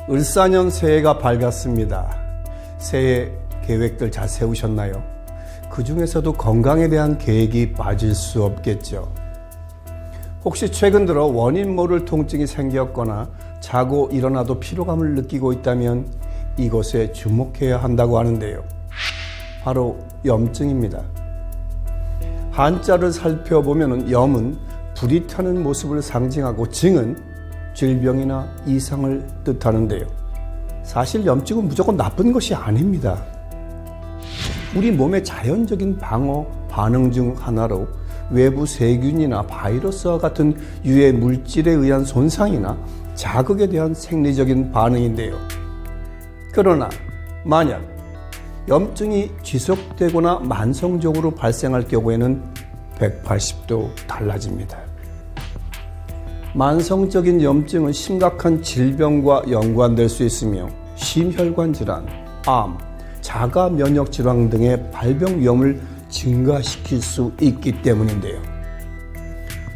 을사년 새해가 밝았습니다. 새해 계획들 잘 세우셨나요? 그 중에서도 건강에 대한 계획이 빠질 수 없겠죠. 혹시 최근 들어 원인 모를 통증이 생겼거나 자고 일어나도 피로감을 느끼고 있다면 이것에 주목해야 한다고 하는데요. 바로 염증입니다. 한자를 살펴보면 염은 불이 타는 모습을 상징하고 증은 질병이나 이상을 뜻하는데요. 사실 염증은 무조건 나쁜 것이 아닙니다. 우리 몸의 자연적인 방어 반응 중 하나로 외부 세균이나 바이러스와 같은 유해 물질에 의한 손상이나 자극에 대한 생리적인 반응인데요. 그러나 만약 염증이 지속되거나 만성적으로 발생할 경우에는 180도 달라집니다. 만성적인 염증은 심각한 질병과 연관될 수 있으며 심혈관 질환, 암, 자가 면역 질환 등의 발병 위험을 증가시킬 수 있기 때문인데요.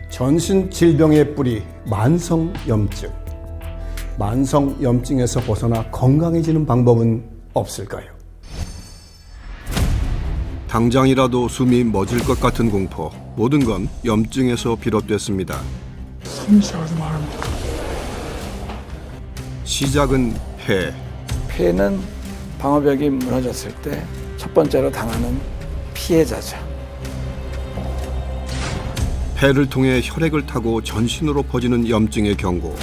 전신 질병의 뿌리 만성 염증. 만성 염증에서 벗어나 건강해지는 방법은 없을까요? 당장이라도 숨이 멎을 것 같은 공포. 모든 건 염증에서 비롯됐습니다. 숨이 차서 말합니다. 시작은 폐. 폐는 방어벽이 무너졌을 때 첫 번째로 당하는 피해자죠. 폐를 통해 혈액을 타고 전신으로 퍼지는 염증의 경고.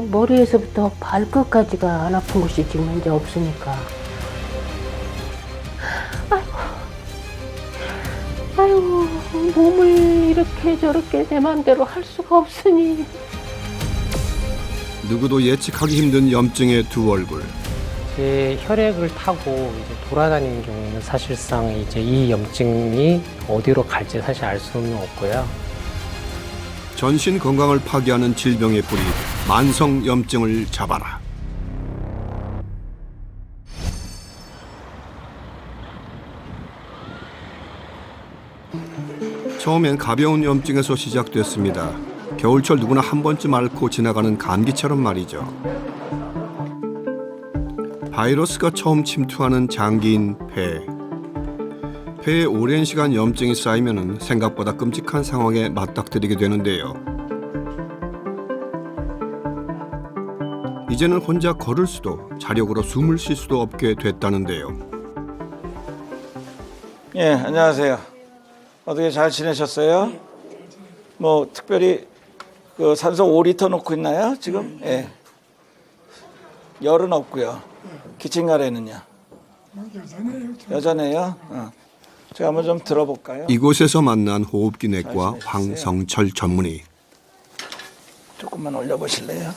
머리에서부터 발끝까지가 안 아픈 곳이 지금 이제 없으니까. 아이고, 몸을 이렇게 저렇게 내 맘대로 할 수가 없으니. 누구도 예측하기 힘든 염증의 두 얼굴. 제 혈액을 타고 이제 돌아다니는 경우에는 사실상 이제 이 염증이 어디로 갈지 사실 알 수는 없고요. 전신 건강을 파괴하는 질병의 뿌리, 만성 염증을 잡아라. 처음엔 가벼운 염증에서 시작됐습니다. 겨울철 누구나 한 번쯤 앓고 지나가는 감기처럼 말이죠. 바이러스가 처음 침투하는 장기인 폐. 폐에 오랜 시간 염증이 쌓이면 생각보다 끔찍한 상황에 맞닥뜨리게 되는데요. 이제는 혼자 걸을 수도 자력으로 숨을 쉴 수도 없게 됐다는데요. 예, 안녕하세요. 어떻게 잘 지내셨어요? 뭐 특별히 그 산소 5리터 놓고 있나요? 지금? 예. 열은 없고요. 기침가래는요? 여전해요? 제가 한번 좀 들어볼까요? 이곳에서 만난 호흡기내과 황성철 전문의. 조금만 올려보실래요?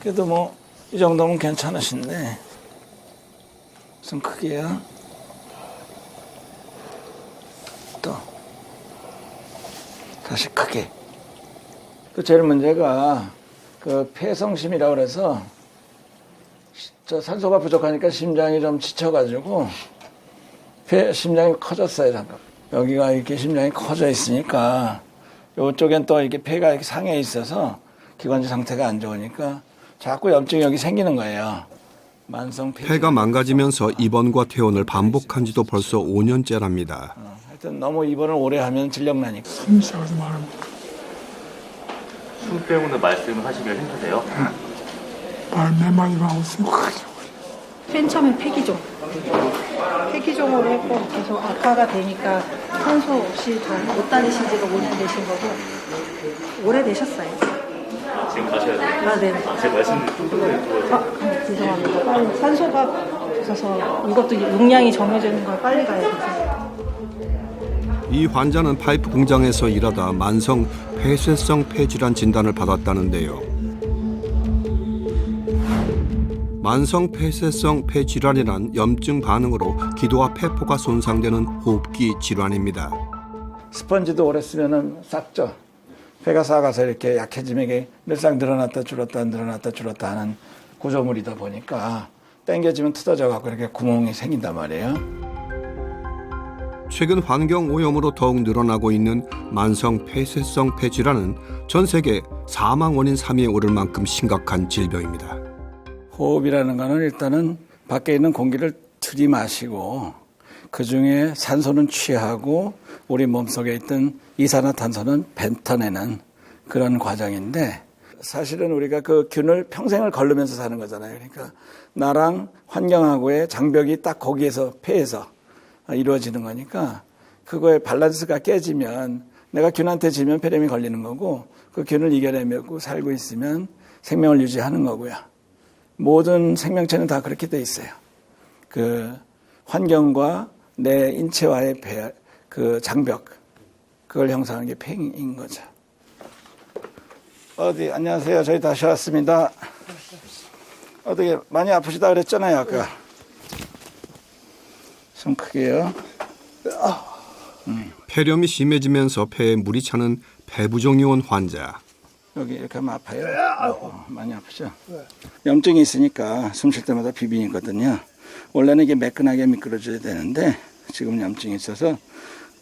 그래도 뭐 이 정도면 괜찮으신데 무슨 크기야? 또 다시 크게. 그 제일 문제가 그 폐성심이라고 그래서 저 산소가 부족하니까 심장이 좀 지쳐가지고 심장이 커졌어요. 잠깐. 여기가 이렇게 심장이 커져 있으니까 이쪽엔 또 이렇게 폐가 이렇게 상해 있어서 기관지 상태가 안 좋으니까 자꾸 염증이 여기 생기는 거예요. 만성 폐가 망가지면서 입원과 퇴원을 반복한 지도 벌써 5년째랍니다. 하여튼 너무 입원을 오래 하면 질력 나니까. 숨이 차서 말합니다. 숨 때문에 말씀을 하시기가 힘드세요? 말 몇 마디만 하고 숨이 가지고. 맨 처음에 폐기종으로 했고 계속 악화가 되니까 산소 없이 잘 못 다니신 지가 5년 되신 거고 오래되셨어요. 지금 가셔야 돼요. 아, 네. 제 말씀을 좀 더 죄송합니다. 빨리 산소가 없어서 이것도 용량이 정해지는 걸 빨리 가야 돼서. 이 환자는 파이프 공장에서 일하다 만성 폐쇄성 폐질환 진단을 받았다는데요. 만성 폐쇄성 폐질환이란 염증 반응으로 기도와 폐포가 손상되는 호흡기 질환입니다. 스펀지도 오래 쓰면은 삭죠. 폐가 삭아서 이렇게 약해지면 이게 늘상 늘어났다 줄었다 늘어났다 줄었다 하는 구조물이다 보니까 당겨지면 뜯어져 갖고 이렇게 구멍이 생긴단 말이에요. 최근 환경 오염으로 더욱 늘어나고 있는 만성 폐쇄성 폐질환은 전 세계 사망 원인 3위에 오를 만큼 심각한 질병입니다. 호흡이라는 거는 일단은 밖에 있는 공기를 들이마시고 그중에 산소는 취하고 우리 몸속에 있던 이산화탄소는 뱉어내는 그런 과정인데 사실은 우리가 그 균을 평생을 걸르면서 사는 거잖아요. 그러니까 나랑 환경하고의 장벽이 딱 거기에서 폐에서 이루어지는 거니까 그거의 밸런스가 깨지면 내가 균한테 지면 폐렴이 걸리는 거고 그 균을 이겨내고 살고 있으면 생명을 유지하는 거고요. 모든 생명체는 다 그렇게 돼 있어요. 그 환경과 내 인체와의 그 장벽 그걸 형성하는 게 폐인 거죠. 안녕하세요. 저희 다시 왔습니다. 어떻게 많이 아프시다 그랬잖아요 아까. 숨 크게요. 폐렴이 심해지면서 폐에 물이 차는 폐부종이 온 환자. 여기 이렇게 하면 아파요. 많이 아프죠? 염증이 있으니까 숨 쉴 때마다 비비거든요. 원래는 이게 매끈하게 미끄러져야 되는데 지금 염증이 있어서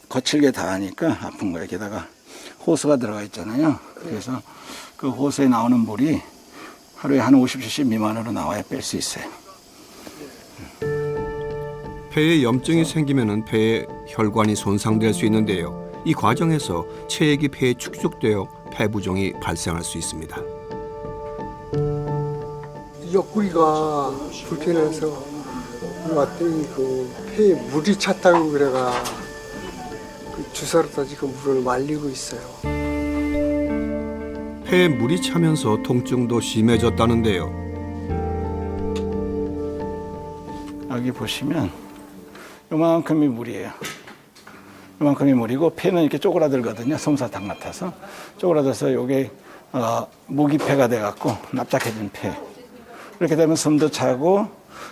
거칠게 닿으니까 아픈 거예요. 게다가 호수가 들어가 있잖아요. 그래서 그 호수에 나오는 물이 하루에 한 50cc 미만으로 나와야 뺄 수 있어요. 폐에 염증이 생기면 폐의 혈관이 손상될 수 있는데요. 이 과정에서 체액이 폐에 축적되어 폐부종이 발생할 수 있습니다. 옆구리가 불편해서 왔더니 그 폐에 물이 찼다고 그래가 그 주사로 다 지금 물을 말리고 있어요. 폐에 물이 차면서 통증도 심해졌다는데요. 여기 보시면 요만큼이 물이에요. 요만큼이 물이고 폐는 이렇게 쪼그라들거든요. 솜사탕 같아서 쪼그라들어서 요게 모기폐가 돼갖고 납작해진 폐. 이렇게 되면 숨도 차고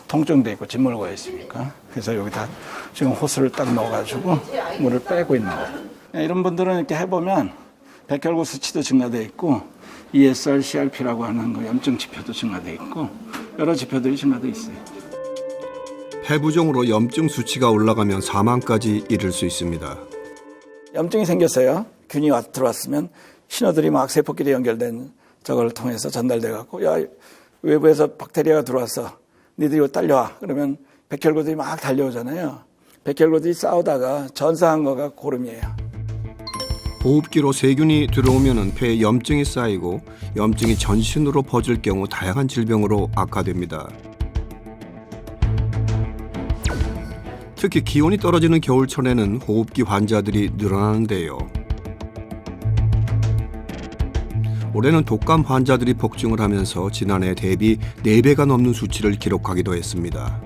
통증도 있고 짓물고 있으니까 그래서 여기다 지금 호스를 딱 넣어가지고 물을 빼고 있는 거예요. 이런 분들은 이렇게 해보면 백혈구 수치도 증가돼 있고 ESR, CRP라고 하는 그 염증 지표도 증가돼 있고 여러 지표들이 증가돼 있어요. 폐부종으로 염증 수치가 올라가면 사망까지 이를 수 있습니다. 염증이 생겼어요. 균이 들어왔으면 신호들이 막 세포끼리 연결된 저걸 통해서 전달돼 갖고 야 외부에서 박테리아가 들어왔어. 니들이 딸려와. 그러면 백혈구들이 막 달려오잖아요. 백혈구들이 싸우다가 전사한 거가 고름이에요. 호흡기로 세균이 들어오면 폐에 염증이 쌓이고 염증이 전신으로 퍼질 경우 다양한 질병으로 악화됩니다. 특히 기온이 떨어지는 겨울철에는 호흡기 환자들이 늘어나는데요. 올해는 독감 환자들이 폭증을 하면서 지난해 대비 4배가 넘는 수치를 기록하기도 했습니다.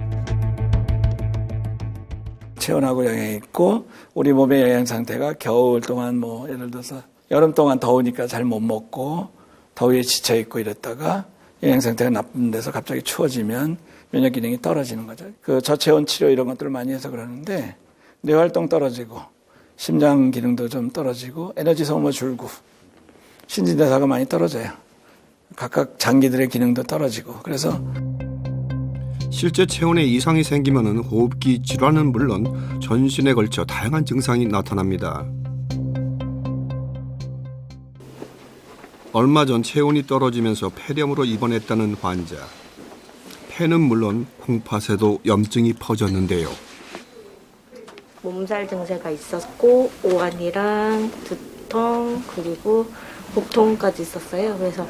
체온하고 영향이 있고 우리 몸의 영양 상태가 겨울 동안 뭐 예를 들어서 여름 동안 더우니까 잘 못 먹고 더위에 지쳐 있고 이랬다가 영양 상태가 나쁜 데서 갑자기 추워지면 면역 기능이 떨어지는 거죠. 그 저체온 치료 이런 것들을 많이 해서 그러는데 뇌 활동 떨어지고 심장 기능도 좀 떨어지고 에너지 소모 줄고 신진대사가 많이 떨어져요. 각각 장기들의 기능도 떨어지고 그래서 실제 체온에 이상이 생기면 호흡기 질환은 물론 전신에 걸쳐 다양한 증상이 나타납니다. 얼마 전 체온이 떨어지면서 폐렴으로 입원했다는 환자. 폐는 물론 콩팥에도 염증이 퍼졌는데요. 몸살 증세가 있었고 오한이랑 두통 그리고 복통까지 있었어요. 그래서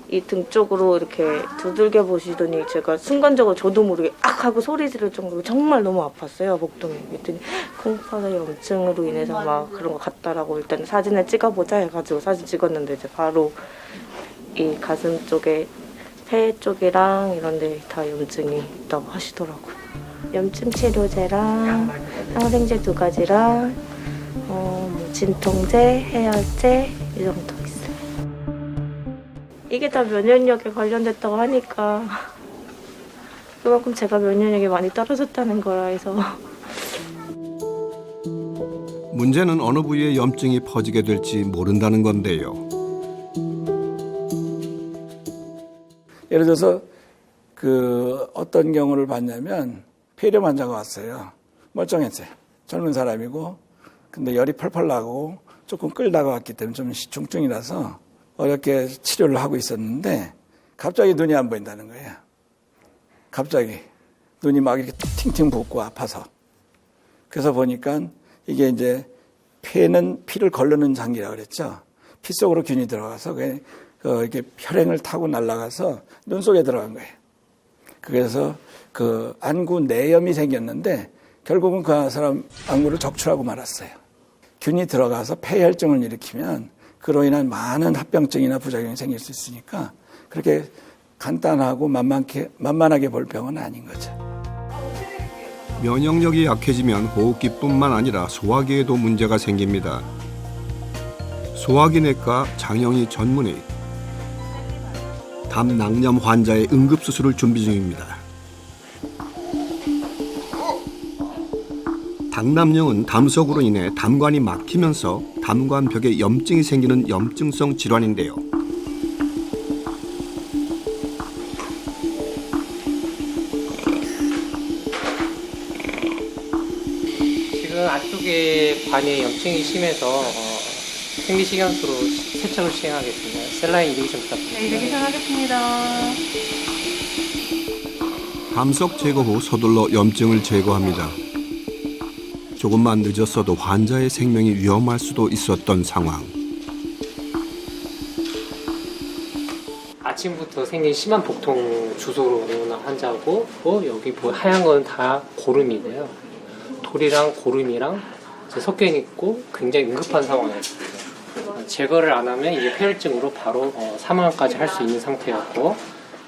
이 등 쪽으로 이렇게 두들겨 보시더니 제가 순간적으로 저도 모르게 악 하고 소리 지를 정도로 정말 너무 아팠어요. 복통이. 그랬더니 콩팥의 염증으로 인해서 막 그런 거 같다라고 일단 사진을 찍어보자 해가지고 사진 찍었는데 이제 바로 이 가슴 쪽에 폐 쪽이랑 이런 데 다 염증이 있다고 하시더라고요. 염증 치료제랑 항생제 2가지랑 뭐 진통제, 해열제 이 정도 있어요. 이게 다 면역력에 관련됐다고 하니까 그만큼 제가 면역력이 많이 떨어졌다는 거라 해서 문제는 어느 부위에 염증이 퍼지게 될지 모른다는 건데요. 예를 들어서 그 어떤 경우를 봤냐면 폐렴 환자가 왔어요. 멀쩡했어요. 젊은 사람이고 근데 열이 펄펄 나고 조금 끌다가 왔기 때문에 좀 중증이라서 어렵게 치료를 하고 있었는데 갑자기 눈이 안 보인다는 거예요. 갑자기 눈이 막 이렇게 팅팅 붓고 아파서. 그래서 보니까 이게 이제 폐는 피를 걸르는 장기라고 그랬죠. 피 속으로 균이 들어가서 이렇게 혈행을 타고 날아가서 눈 속에 들어간 거예요. 그래서 그 안구 내염이 생겼는데 결국은 그 사람 안구를 적출하고 말았어요. 균이 들어가서 폐혈증을 일으키면 그로 인한 많은 합병증이나 부작용이 생길 수 있으니까 그렇게 간단하고 만만하게 볼 병은 아닌 거죠. 면역력이 약해지면 호흡기뿐만 아니라 소화기에도 문제가 생깁니다. 소화기내과 장영희 전문의, 담낭염 환자의 응급수술을 준비 중입니다. 당남염은 담석으로 인해 담관이 막히면서 담관벽에 염증이 생기는 염증성 질환인데요. 지금 안쪽에 관에 염증이 심해서 생리식염수로 세척을 시행하겠습니다. 셀라인 이리게이션 부탁드립니다. 네, 이리게이션 하겠습니다. 담석 제거 후 서둘러 염증을 제거합니다. 조금만 늦었어도 환자의 생명이 위험할 수도 있었던 상황. 아침부터 생긴 심한 복통 주소로 오는 환자고 여기 하얀 건 다 고름이고요. 돌이랑 고름이랑 섞여 있고 굉장히 응급한 상황이었습니다. 제거를 안 하면 이게 폐혈증으로 바로 사망까지 할 수 있는 상태였고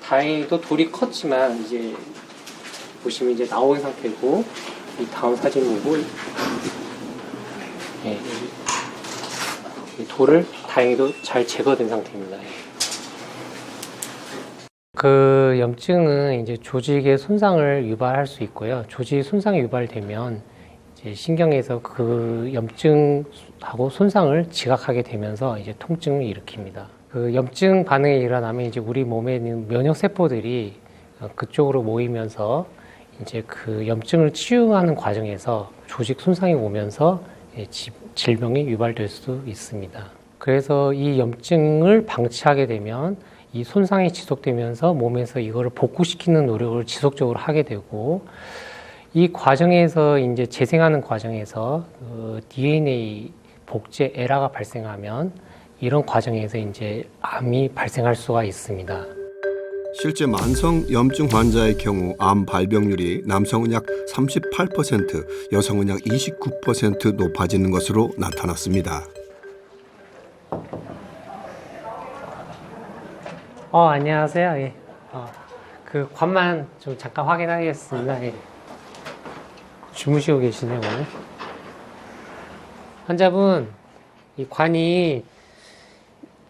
다행히도 돌이 컸지만 이제 보시면 이제 나온 상태고 이 다음 사진 보고 이 돌을 다행히도 잘 제거된 상태입니다. 그 염증은 이제 조직의 손상을 유발할 수 있고요. 조직 손상이 유발되면 이제 신경에서 그 염증하고 손상을 지각하게 되면서 이제 통증을 일으킵니다. 그 염증 반응이 일어나면 이제 우리 몸에 있는 면역 세포들이 그쪽으로 모이면서 이제 그 염증을 치유하는 과정에서 조직 손상이 오면서 질병이 유발될 수 있습니다. 그래서 이 염증을 방치하게 되면 이 손상이 지속되면서 몸에서 이거를 복구시키는 노력을 지속적으로 하게 되고 이 과정에서 이제 재생하는 과정에서 DNA 복제 에러가 발생하면 이런 과정에서 이제 암이 발생할 수가 있습니다. 실제 만성 염증 환자의 경우 암 발병률이 남성은 약 38%, 여성은 약 29% 높아지는 것으로 나타났습니다. 안녕하세요. 예. 그 관만 좀 잠깐 확인하겠습니다. 예. 주무시고 계시네요, 오늘. 환자분, 이 관이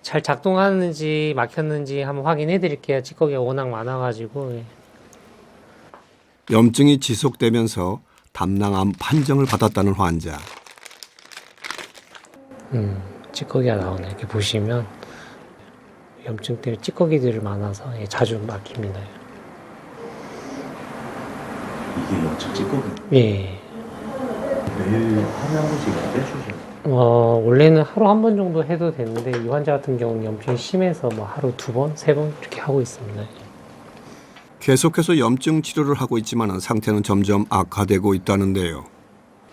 잘 작동하는지 막혔는지 한번 확인해 드릴게요. 찌꺼기가 워낙 많아가지고. 예. 염증이 지속되면서 담낭암 판정을 받았다는 환자. 찌꺼기가 나오네. 이렇게 보시면 염증 때문에 찌꺼기들이 많아서 자주 막힙니다. 이게 염증 찌꺼기? 예. 매일 하루에 한 번씩 빼주셔요. 원래는 하루 한 번 정도 해도 되는데 이 환자 같은 경우는 염증이 심해서 뭐 하루 2번, 3번 이렇게 하고 있습니다. 계속해서 염증 치료를 하고 있지만 상태는 점점 악화되고 있다는데요.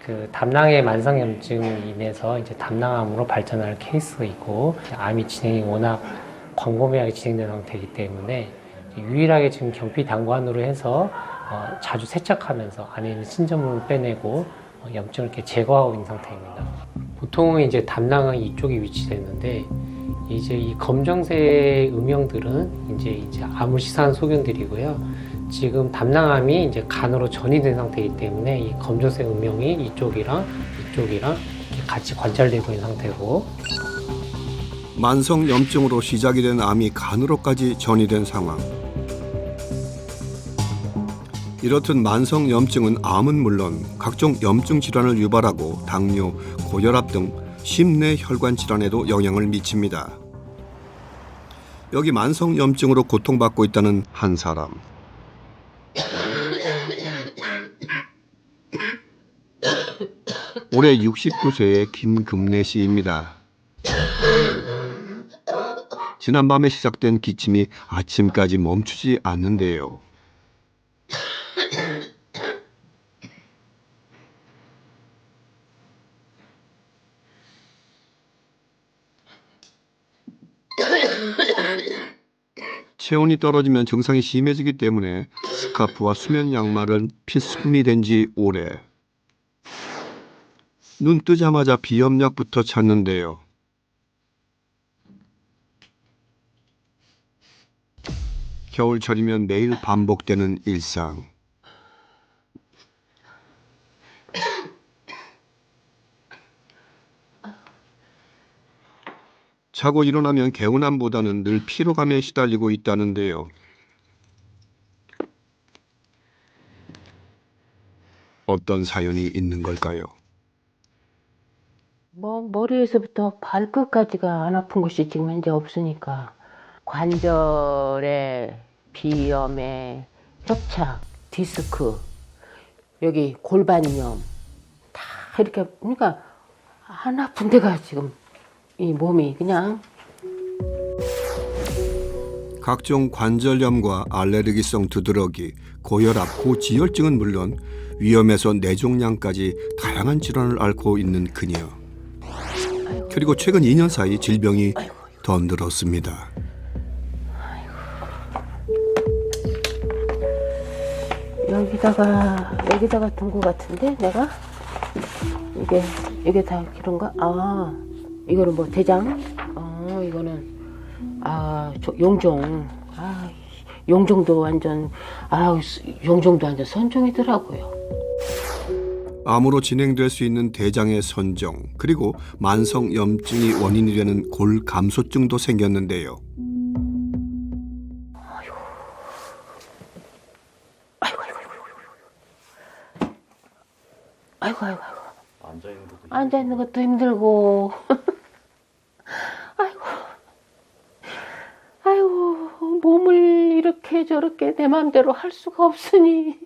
그 담낭의 만성 염증으로 인해서 이제 담낭암으로 발전할 케이스가 있고 암이 진행이 워낙 광범위하게 진행된 상태이기 때문에 유일하게 지금 경피 당관으로 해서 자주 세척하면서 안에 있는 신전물을 빼내고 염증을 이렇게 제거하고 있는 상태입니다. 보통은 이제 담낭은 이쪽에 위치되는데 이제 이 검정색 음영들은 이제 암을 시사하는 소견들이고요. 지금 담낭암이 이제 간으로 전이된 상태이기 때문에 이 검정색 음영이 이쪽이랑 이렇게 같이 관찰되고 있는 상태고. 만성 염증으로 시작이 된 암이 간으로까지 전이된 상황. 이렇듯 만성 염증은 암은 물론 각종 염증 질환을 유발하고 당뇨, 고혈압 등 심내 혈관 질환에도 영향을 미칩니다. 여기 만성 염증으로 고통받고 있다는 한 사람. 올해 69세의 김금래 씨입니다. 지난밤에 시작된 기침이 아침까지 멈추지 않는데요. 체온이 떨어지면 증상이 심해지기 때문에 스카프와 수면 양말은 필수품이 된 지 오래. 눈 뜨자마자 비염약부터 찾는데요. 겨울철이면 매일 반복되는 일상. 자고 일어나면 개운함보다는 늘 피로감에 시달리고 있다는데요. 어떤 사연이 있는 걸까요? 뭐 머리에서부터 발끝까지가 안 아픈 곳이 지금 현재 없으니까 관절에 비염에 협착, 디스크, 여기 골반염 다 이렇게 그러니까 안 아픈 데가 지금 이 몸이 그냥 각종 관절염과 알레르기성 두드러기, 고혈압, 고지혈증은 물론 위염에서 뇌종양까지 다양한 질환을 앓고 있는 그녀. 그리고 최근 2년 사이 질병이 더 늘었습니다. 여기다가 둔 것 같은데 내가 이게 다 그런가? 아 이거는 뭐 대장? 이거는 용종. 용종도 완전 선종이더라고요. 암으로 진행될 수 있는 대장의 선종, 그리고 만성 염증이 원인이 되는 골감소증도 생겼는데요. 아이고. 앉아있는 것도 앉아 있는 것도 힘들고. 아이고, 몸을 이렇게 저렇게 내 마음대로 할 수가 없으니.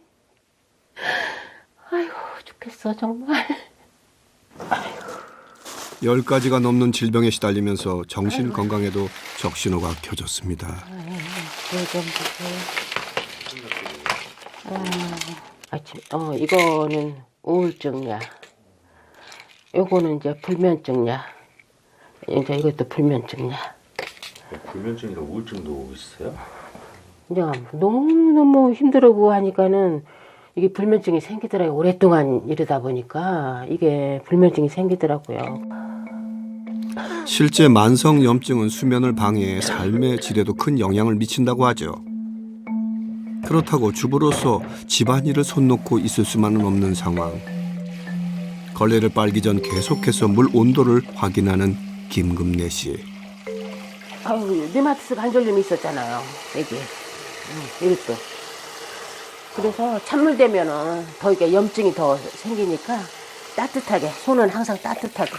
아이고, 죽겠어, 정말. 10가지가 넘는 질병에 시달리면서 정신 건강에도 적신호가 켜졌습니다. 이거는 우울증이야. 요거는 이제 불면증이야. 이제 이것도 불면증이야. 불면증이랑 우울증도 있어요? 그냥 너무 힘들고 하니까는 이게 불면증이 생기더라고요. 오랫동안 이러다 보니까 이게 불면증이 생기더라고요. 실제 만성 염증은 수면을 방해해 삶의 질에도 큰 영향을 미친다고 하죠. 그렇다고 주부로서 집안일을 손 놓고 있을 수만은 없는 상황. 걸레를 빨기 전 계속해서 물 온도를 확인하는 김금래 씨. 류마티스 관절염이 있었잖아요. 여기. 이것도. 그래서 찬물 되면은 더 이게 염증이 더 생기니까 따뜻하게, 손은 항상 따뜻하게.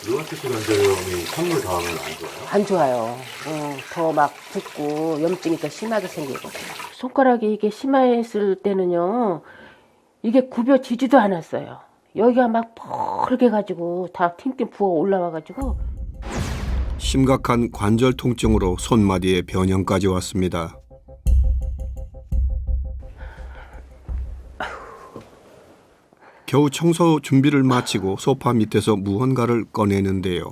류마티스 관절염이 찬물 닿으면 안 좋아요? 안 좋아요. 더 막 붓고 염증이 더 심하게 생기고. 손가락이 이게 심했을 때는요, 이게 굽여지지도 않았어요. 여기가 막 펄게 가지고 다 팅팅 부어 올라와가지고. 심각한 관절 통증으로 손마디에 변형까지 왔습니다. 겨우 청소 준비를 마치고 소파 밑에서 무언가를 꺼내는데요.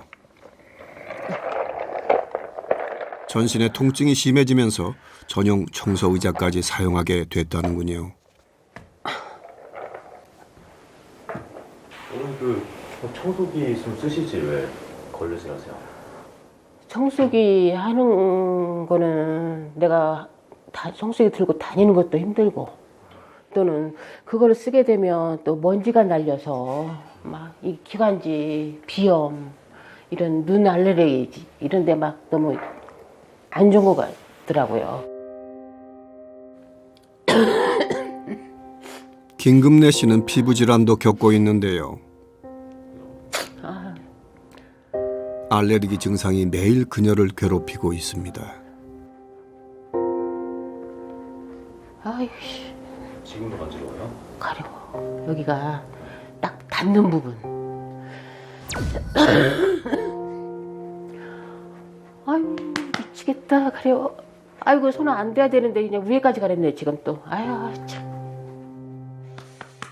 전신의 통증이 심해지면서 전용 청소 의자까지 사용하게 됐다는군요. 오늘 청소기 좀 쓰시지 왜 걸레질 하세요? 청소기 하는 거는 내가 다 청소기 들고 다니는 것도 힘들고 또는 그걸 쓰게 되면 또 먼지가 날려서 막 이 기관지, 비염, 이런 눈 알레르기 이런 데 막 너무 안 좋은 것 같더라고요. 김금래 씨는 피부 질환도 겪고 있는데요. 알레르기 증상이 매일 그녀를 괴롭히고 있습니다. 아이씨. 지금도 간지러워요? 가려워. 여기가 딱 닿는 부분. 아유 미치겠다 그래요. 아이고 손은 안 대야 되는데 그냥 위에까지 가랬네 지금 또. 아유 참.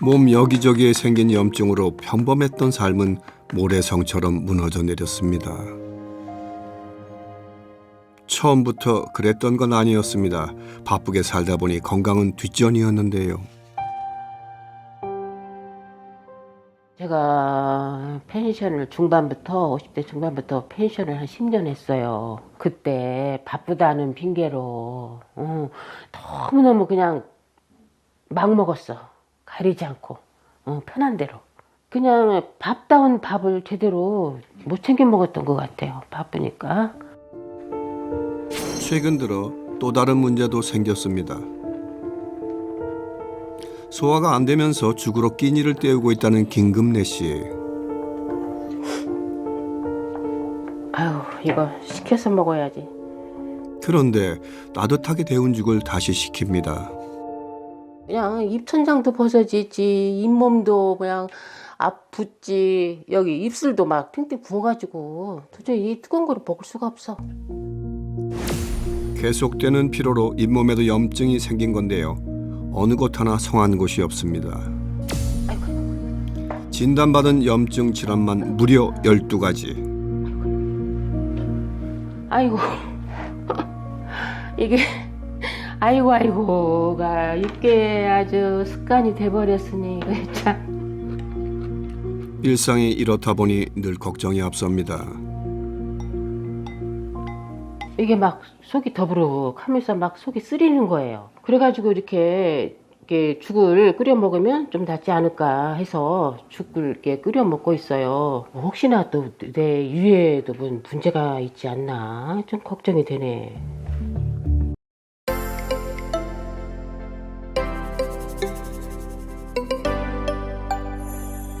몸 여기저기에 생긴 염증으로 평범했던 삶은 모래성처럼 무너져 내렸습니다. 처음부터 그랬던 건 아니었습니다. 바쁘게 살다 보니 건강은 뒷전이었는데요. 제가 펜션을 중반부터 50대 중반부터 펜션을 한 10년 했어요. 그때 바쁘다는 핑계로 너무너무 그냥 막 먹었어. 가리지 않고 편한 대로. 그냥 밥다운 밥을 제대로 못 챙겨 먹었던 것 같아요. 바쁘니까. 최근 들어 또 다른 문제도 생겼습니다. 소화가 안 되면서 죽으로 끼니를 때우고 있다는 김금래 씨. 아유 이거 시켜서 먹어야지. 그런데 따뜻하게 데운 죽을 다시 시킵니다. 그냥 입천장도 벗어지지, 잇몸도 그냥 아프지, 여기 입술도 막 팅팅 부어가지고 도저히 이 뜨거운 거를 먹을 수가 없어. 계속되는 피로로 잇몸에도 염증이 생긴 건데요. 어느 곳 하나 성한 곳이 없습니다. 진단받은 염증 질환만 무려 12가지. 아이고 이게 아이고가 이게 아주 습관이 돼버렸으니 이거 참. 일상이 이렇다 보니 늘 걱정이 앞섭니다. 이게 막 속이 더부룩하면서 막 속이 쓰리는 거예요. 그래가지고 이렇게 죽을 끓여 먹으면 좀 낫지 않을까 해서 죽을 이렇게 끓여 먹고 있어요. 혹시나 또 내 유해에도 문제가 있지 않나 좀 걱정이 되네.